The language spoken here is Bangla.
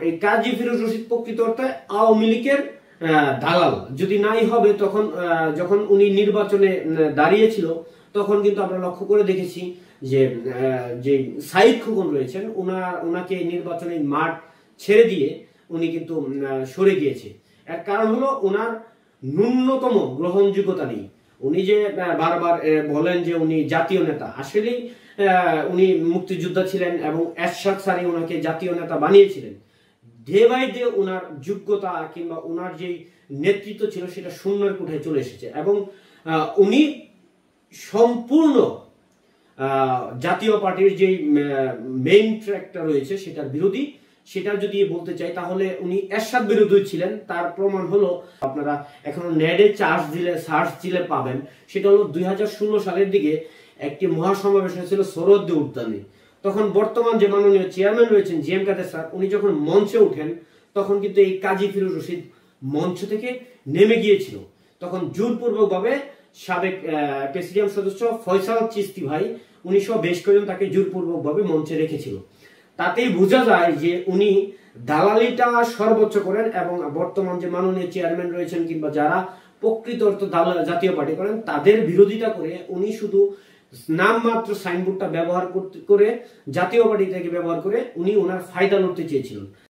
এই কাজী ফিরোজ রশিদ প্রকৃত অর্থে আওয়ামী লীগের দালাল যদি নাই হবে, তখন যখন উনি নির্বাচনে দাঁড়িয়েছিল তখন কিন্তু আমরা লক্ষ্য করে দেখেছি যে যে সাইদ খোকন রয়েছেন ওনাকে নির্বাচনের মাঠ ছেড়ে দিয়ে উনি কিন্তু সরে গিয়েছে। এর কারণ হলো ওনার ন্যূনতম গ্রহণযোগ্যতা নেই। উনি যে বারবার বলেন যে উনি জাতীয় নেতা, আসলেই উনি মুক্তিযোদ্ধা ছিলেন এবং এরশাদ স্যারই ওনাকে জাতীয় নেতা বানিয়েছিলেন। ডে বাই ডে ওনার যোগ্যতা কিংবা ওনার যে নেতৃত্ব ছিল সেটা শূন্যের কোঠায় চলে এসেছে এবং উনি সম্পূর্ণ জাতীয় পার্টির যে মেইন ট্র্যাকটা রয়েছে সেটার বিরোধী। সেটা যদি বলতে চাই তাহলে উনি এরশাদ বিরোধী ছিলেন। তার প্রমাণ হলো আপনারা এখন নেটে সার্চ দিলে পাবেন, সেটা হলো 2016 সালের দিকে একটি মহাসমাবেশ হয়েছিল সরোয়ার্দী উদ্যানে। তখন বর্তমান যে মাননীয় চেয়ারম্যান রয়েছেন জি এম কাদের স্যার, উনি যখন মঞ্চে ওঠেন তখন কিন্তু এই কাজী ফিরোজ রশিদ মঞ্চ থেকে নেমে গিয়েছিল। তখন জোরপূর্বকভাবে সাবেক প্রেসিডিয়াম সদস্য ফয়সাল চিস্তি ভাই উনি সহ বেশ কয়েকজন তাকে জোরপূর্বকভাবে মঞ্চে রেখেছিল। তাতেই বোঝা যায় যে উনি দালালিটা সর্বোচ্চ করেন এবং বর্তমান যে মাননীয় চেয়ারম্যান রয়েছেন কিংবা যারা প্রকৃত অর্থ জাতীয় পার্টি করেন তাদের বিরোধিতা করে উনি শুধু নামমাত্র সাইনবোর্ডটা ব্যবহার করে জাতীয় পার্টি থেকে ব্যবহার করে উনি ওনার ফায়দা লড়তে চেয়েছিলেন।